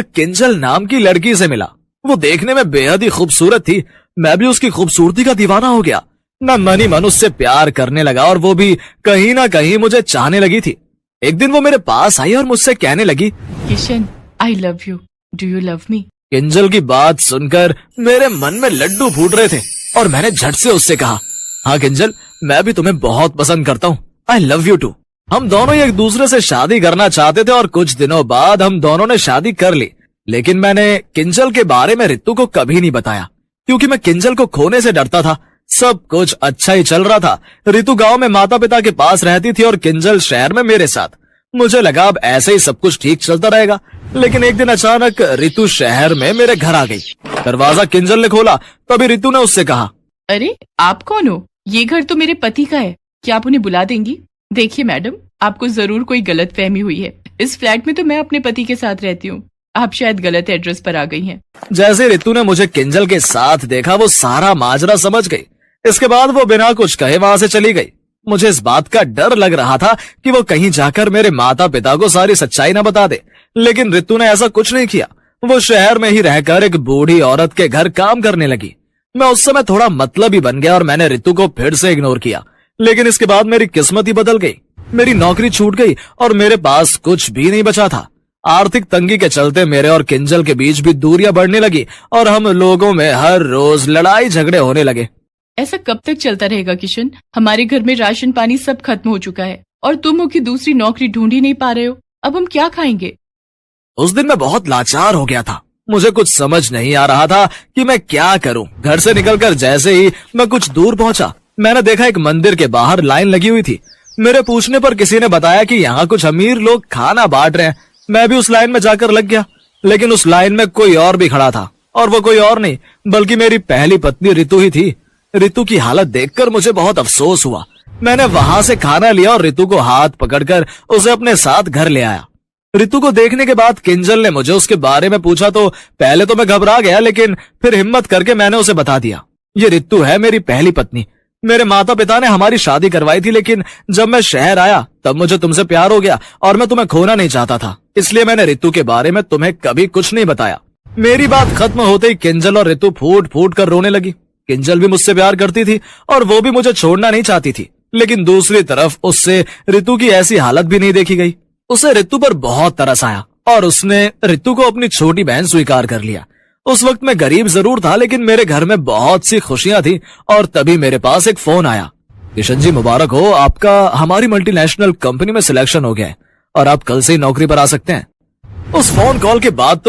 किंजल नाम की लड़की से मिला। वो देखने में बेहद ही खूबसूरत थी। मैं भी उसकी खूबसूरती का दीवाना हो गया। मैं मन ही मन उससे प्यार करने लगा और वो भी कहीं ना कहीं मुझे चाहने लगी थी। एक दिन वो मेरे पास आई और मुझसे कहने लगी, किशन, आई love you, do you love me? Kinjal की बात सुनकर मेरे मन में लड्डू फूट रहे थे और मैंने झट से उससे कहा, हाँ किंजल, मैं भी तुम्हें बहुत पसंद करता हूँ। I love you too. हम दोनों ही एक दूसरे से शादी करना चाहते थे और कुछ दिनों बाद हम दोनों ने शादी कर ली। लेकिन मैंने किंजल के बारे में रितु को कभी नहीं बताया, क्योंकि मैं किंजल को खोने से डरता था। सब कुछ अच्छा ही चल रहा था। रितु गांव में माता पिता के पास रहती थी और किंजल शहर में मेरे साथ। मुझे लगा अब ऐसे ही सब कुछ ठीक चलता रहेगा। लेकिन एक दिन अचानक रितु शहर में मेरे घर आ गई। दरवाजा किंजल ने खोला, तभी रितु ने उससे कहा, अरे आप कौन हो? ये घर तो मेरे पति का है, क्या आप उन्हें बुला देंगी? देखिए मैडम, आपको जरूर कोई गलत फहमी हुई है। इस फ्लैट में तो मैं अपने पति के साथ रहती हूँ, आप शायद गलत एड्रेस पर आ गई हैं। जैसे रितु ने मुझे किंजल के साथ देखा, वो सारा माजरा समझ गई। इसके बाद वो बिना कुछ कहे वहां से चली गई। मुझे इस बात का डर लग रहा था कि वो कहीं जाकर मेरे माता पिता को सारी सच्चाई न बता दे, लेकिन रितु ने ऐसा कुछ नहीं किया। वो शहर में ही रहकर एक बूढ़ी औरत के घर काम करने लगी। मैं उस समय थोड़ा मतलबी बन गया और मैंने रितु को फिर से इग्नोर किया। लेकिन इसके बाद मेरी किस्मत ही बदल गई। मेरी नौकरी छूट गई और मेरे पास कुछ भी नहीं बचा था। आर्थिक तंगी के चलते मेरे और किंजल के बीच भी दूरियां बढ़ने लगी और हम लोगों में हर रोज लड़ाई झगड़े होने लगे। ऐसा कब तक चलता रहेगा किशन? हमारे घर में राशन पानी सब खत्म हो चुका है और तुम हो कि दूसरी नौकरी ढूंढ ही नहीं पा रहे हो। अब हम क्या खाएंगे? उस दिन मैं बहुत लाचार हो गया था। मुझे कुछ समझ नहीं आ रहा था कि मैं क्या करूं। घर से निकलकर जैसे ही मैं कुछ दूर पहुंचा, मैंने देखा एक मंदिर के बाहर लाइन लगी हुई थी। मेरे पूछने पर किसी ने बताया कि यहाँ कुछ अमीर लोग खाना बांट रहे हैं। मैं भी उस लाइन में जाकर लग गया, लेकिन उस लाइन में कोई और भी खड़ा था और वो कोई और नहीं बल्कि मेरी पहली पत्नी रितु ही थी। रितु की हालत देखकर मुझे बहुत अफसोस हुआ। मैंने वहां से खाना लिया और रितु को हाथ पकड़कर उसे अपने साथ घर ले आया। रितु को देखने के बाद किंजल ने मुझे उसके बारे में पूछा तो पहले तो मैं घबरा गया, लेकिन फिर हिम्मत करके मैंने उसे बता दिया, ये रितु है मेरी पहली पत्नी। मेरे माता पिता ने हमारी शादी करवाई थी, लेकिन जब मैं शहर आया तब मुझे तुमसे प्यार हो गया और मैं तुम्हें खोना नहीं चाहता था, इसलिए मैंने रितु के बारे में तुम्हें कभी कुछ नहीं बताया। मेरी बात खत्म होते ही किंजल और रितु फूट फूट कर रोने लगी। किंजल भी मुझसे प्यार करती थी और वो भी मुझे छोड़ना नहीं चाहती थी, लेकिन दूसरी तरफ उससे रितु की ऐसी हालत भी नहीं देखी गई। उसे रितु पर बहुत तरस आया और उसने रितु को अपनी छोटी बहन स्वीकार कर लिया। उस वक्त मैं गरीब जरूर था, लेकिन मेरे घर में बहुत सी खुशियां थी और तभी मेरे पास एक फोन आया। किशन जी, मुबारक हो, आपका हमारी मल्टीनेशनल कंपनी में सिलेक्शन हो गया है और आप कल से ही नौकरी पर आ सकते हैं। उस फोन कॉल के बाद तो